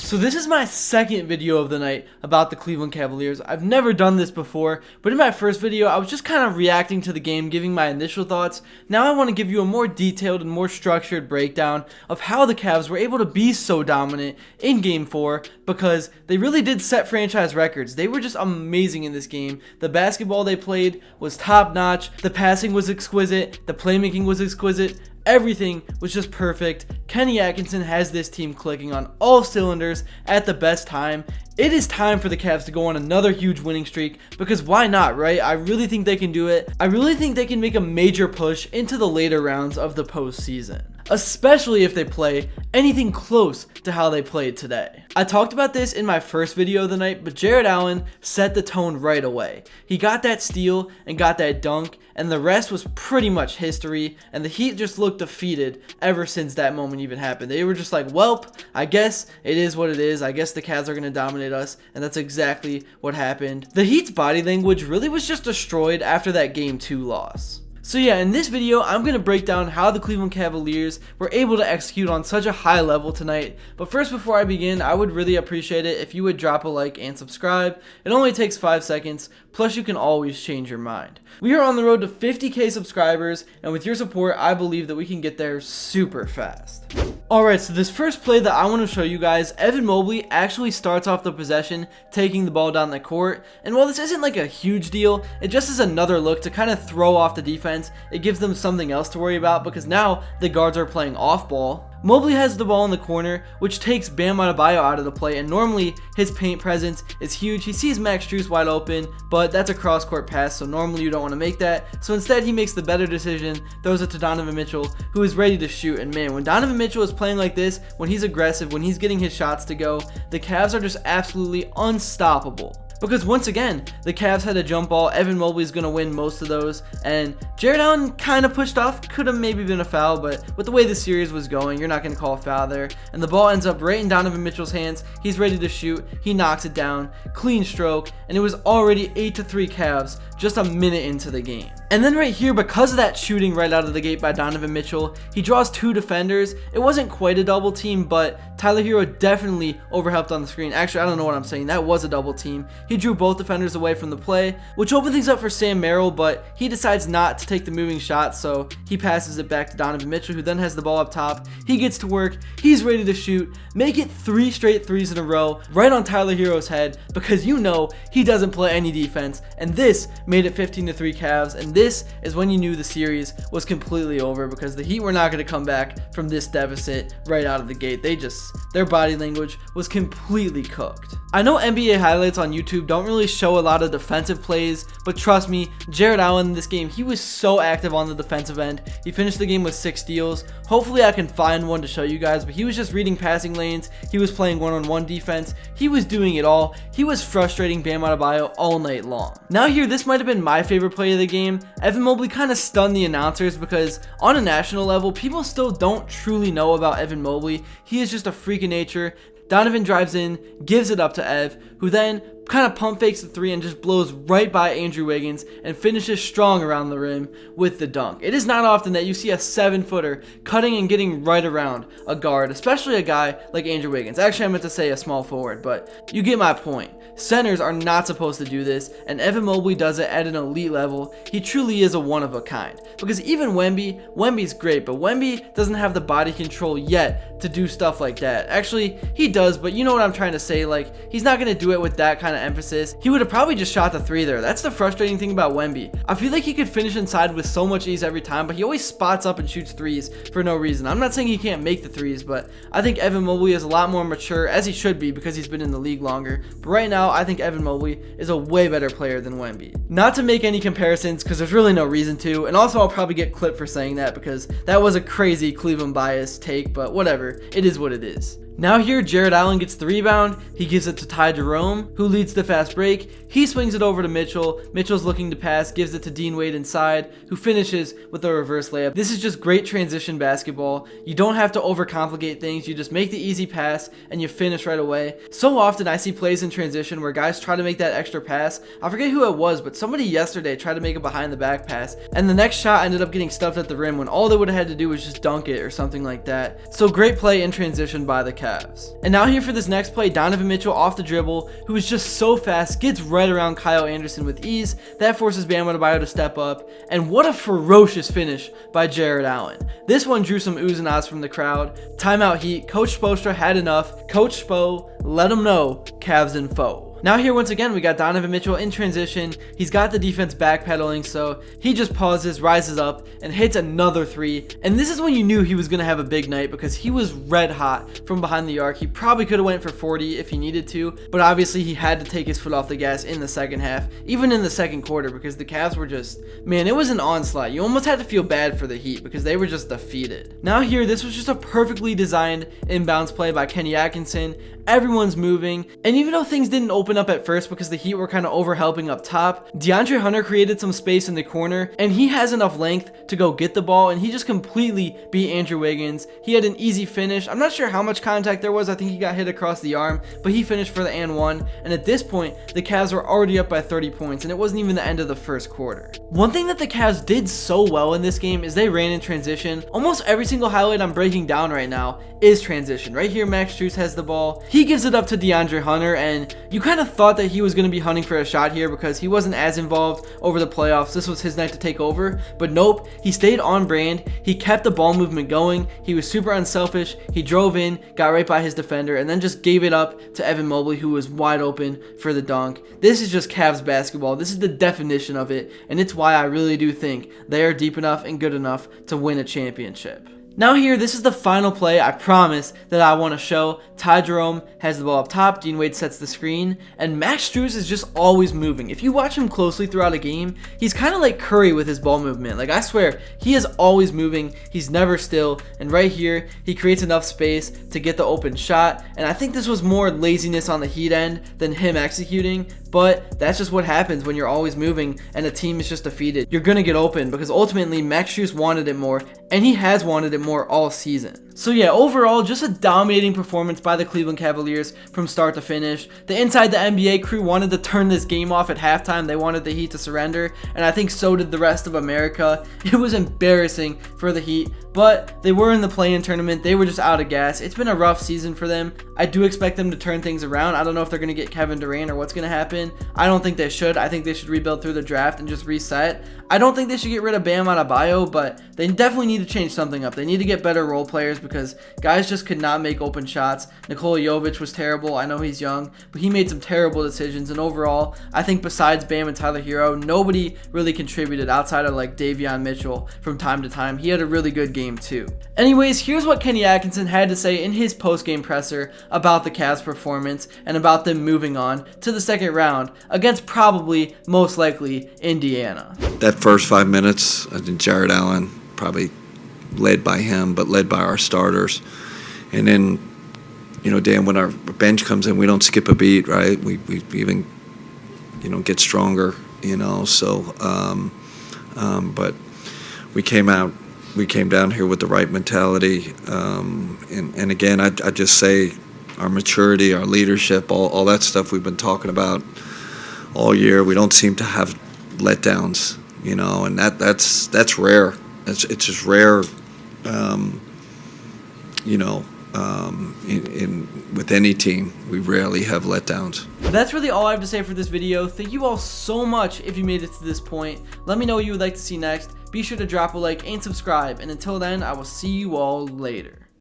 So this is my second video of the night about the Cleveland Cavaliers. I've never done this before, but in my first video, I was just kind of reacting to the game, giving my initial thoughts. Now I want to give you a more detailed and more structured breakdown of how the Cavs were able to be so dominant in Game 4, because they really did set franchise records. They were just amazing in this game. The basketball they played was top-notch, the passing was exquisite, the playmaking was exquisite. Everything was just perfect. Kenny Atkinson has this team clicking on all cylinders at the best time. It is time for the Cavs to go on another huge winning streak, because why not, right? I really think they can do it. I really think they can make a major push into the later rounds of the postseason, especially if they play anything close to how they played today. I talked about this in my first video of the night, but Jarrett Allen set the tone right away. He got that steal and got that dunk, and the rest was pretty much history, and the Heat just looked defeated ever since that moment even happened. They were just like, welp, I guess it is what it is. I guess the Cavs are going to dominate us, and that's exactly what happened. The Heat's body language really was just destroyed after that Game 2 loss. So yeah, in this video, I'm going to break down how the Cleveland Cavaliers were able to execute on such a high level tonight. But first, before I begin, I would really appreciate it if you would drop a like and subscribe. It only takes 5 seconds, plus you can always change your mind. We are on the road to 50K subscribers, and with your support, I believe that we can get there super fast. Alright, so this first play that I want to show you guys, Evan Mobley actually starts off the possession, taking the ball down the court, and while this isn't like a huge deal, it just is another look to kind of throw off the defense. It gives them something else to worry about, because now the guards are playing off ball. Mobley has the ball in the corner, which takes Bam Adebayo out of the play, and normally his paint presence is huge. He sees Max Strus wide open, but that's a cross-court pass, so normally you don't want to make that. So instead, he makes the better decision, throws it to Donovan Mitchell, who is ready to shoot. And man, when Donovan Mitchell is playing like this, when he's aggressive, when he's getting his shots to go, the Cavs are just absolutely unstoppable. Because once again, the Cavs had a jump ball. Evan Mobley's going to win most of those, and Jarrett Allen kind of pushed off. Could have maybe been a foul, but with the way the series was going, you're not going to call a foul there. And the ball ends up right in Donovan Mitchell's hands. He's ready to shoot. He knocks it down. Clean stroke, and it was already 8-3 Cavs just a minute into the game. And then right here, because of that shooting right out of the gate by Donovan Mitchell, he draws 2 defenders. It wasn't quite a double team, but Tyler Hero definitely overhelped on the screen. Actually, I don't know what I'm saying. That was a double team. He drew both defenders away from the play, which opened things up for Sam Merrill, but he decides not to take the moving shot, so he passes it back to Donovan Mitchell, who then has the ball up top. He gets to work. He's ready to shoot. Make it 3 straight threes in a row right on Tyler Hero's head, because you know he doesn't play any defense, and this made it 15-3 Cavs, and this is when you knew the series was completely over, because the Heat were not going to come back from this deficit right out of the gate. Their body language was completely cooked. I know NBA highlights on YouTube don't really show a lot of defensive plays, but trust me, Jarrett Allen in this game, he was so active on the defensive end. He finished the game with 6 steals. Hopefully I can find one to show you guys, but he was just reading passing lanes. He was playing one-on-one defense. He was doing it all. He was frustrating Bam Adebayo all night long. Now here, this might have been my favorite play of the game. Evan Mobley kind of stunned the announcers, because on a national level, people still don't truly know about Evan Mobley. He is just a freak of nature. Donovan drives in, gives it up to Ev, who then kind of pump fakes the 3 and just blows right by Andrew Wiggins and finishes strong around the rim with the dunk. It is not often that you see a 7-footer cutting and getting right around a guard, especially a guy like Andrew Wiggins. Actually, I meant to say a small forward, but you get my point. Centers are not supposed to do this, and Evan Mobley does it at an elite level. He truly is a one-of-a-kind. Because even Wemby's great, but Wemby doesn't have the body control yet to do stuff like that. Actually, he does, but you know what I'm trying to say. Like, he's not going to do it with that kind of emphasis. He would have probably just shot the 3 there. That's the frustrating thing about Wemby. I feel like he could finish inside with so much ease every time, but he always spots up and shoots 3s for no reason. I'm not saying he can't make the 3s, but I think Evan Mobley is a lot more mature, as he should be, because he's been in the league longer. But right now, I think Evan Mobley is a way better player than Wemby. Not to make any comparisons, because there's really no reason to, and also I'll probably get clipped for saying that, because that was a crazy Cleveland bias take, but whatever. It is what it is. Now here, Jarrett Allen gets the rebound. He gives it to Jerome, who leads the fast break. He swings it over to Mitchell. Mitchell's looking to pass, gives it to Dean Wade inside, who finishes with a reverse layup. This is just great transition basketball. You don't have to overcomplicate things. You just make the easy pass and you finish right away. So often I see plays in transition where guys try to make that extra pass. I forget who it was, but somebody yesterday tried to make a behind the back pass, and the next shot ended up getting stuffed at the rim when all they would have had to do was just dunk it or something like that. So great play in transition by the Cavs. Cavs. And now here for this next play, Donovan Mitchell off the dribble, who is just so fast, gets right around Kyle Anderson with ease. That forces Bam Adebayo to step up. And what a ferocious finish by Jarrett Allen. This one drew some oohs and ahs from the crowd. Timeout Heat. Coach Spoelstra had enough. Coach Spo let him know Cavs in foe. Now here once again we got Donovan Mitchell in transition. He's got the defense backpedaling, so he just pauses, rises up, and hits another three. And this is when you knew he was going to have a big night because he was red hot from behind the arc. He probably could have went for 40 if he needed to, but obviously he had to take his foot off the gas in the second half, even in the second quarter, because the Cavs were just, man, it was an onslaught. You almost had to feel bad for the Heat because they were just defeated. Now here, this was just a perfectly designed inbounds play by Kenny Atkinson. Everyone's moving, and even though things didn't open up at first because the Heat were kind of over-helping up top, DeAndre Hunter created some space in the corner, and he has enough length to go get the ball, and he just completely beat Andrew Wiggins. He had an easy finish. I'm not sure how much contact there was. I think he got hit across the arm, but he finished for the and one, and at this point, the Cavs were already up by 30 points, and it wasn't even the end of the first quarter. One thing that the Cavs did so well in this game is they ran in transition. Almost every single highlight I'm breaking down right now is transition. Right here, Max Strus has the ball. He gives it up to DeAndre Hunter, and you kind of thought that he was going to be hunting for a shot here because he wasn't as involved over the playoffs. This was his night to take over, but nope, he stayed on brand. He kept the ball movement going. He was super unselfish. He drove in, got right by his defender, and then just gave it up to Evan Mobley, who was wide open for the dunk. This is just Cavs basketball. This is the definition of it, and it's why I really do think they are deep enough and good enough to win a championship. Now here, this is the final play, I promise, that I want to show. Ty Jerome has the ball up top, Dean Wade sets the screen, and Max Strus is just always moving. If you watch him closely throughout a game, he's kind of like Curry with his ball movement. Like, I swear, he is always moving, he's never still, and right here, he creates enough space to get the open shot, and I think this was more laziness on the Heat end than him executing, but that's just what happens when you're always moving and a team is just defeated. You're going to get open because ultimately Max Strus wanted it more, and he has wanted it more all season. So yeah, overall, just a dominating performance by the Cleveland Cavaliers from start to finish. The Inside the NBA crew wanted to turn this game off at halftime. They wanted the Heat to surrender, and I think so did the rest of America. It was embarrassing for the Heat, but they were in the play-in tournament. They were just out of gas. It's been a rough season for them. I do expect them to turn things around. I don't know if they're going to get Kevin Durant or what's going to happen. I don't think they should. I think they should rebuild through the draft and just reset. I don't think they should get rid of Bam Adebayo, but they definitely need to change something up. They need to get better role players because guys just could not make open shots. Nikola Jovic was terrible. I know he's young, but he made some terrible decisions. And overall, I think besides Bam and Tyler Hero, nobody really contributed outside of like Davion Mitchell from time to time. He had a really good game too. Anyways, here's what Kenny Atkinson had to say in his post-game presser about the Cavs' performance and about them moving on to the second round against probably, most likely, Indiana. That first 5 minutes, I think Jarrett Allen, probably led by him, but led by our starters. And then, you know, Dan, when our bench comes in, we don't skip a beat, right? We even, you know, get stronger, you know. So, but we came down here with the right mentality. And again, I just say our maturity, our leadership, all that stuff we've been talking about all year. We don't seem to have letdowns, you know, and that's rare. It's just rare, you know, with any team. We rarely have letdowns. That's really all I have to say for this video. Thank you all so much if you made it to this point. Let me know what you would like to see next. Be sure to drop a like and subscribe. And until then, I will see you all later.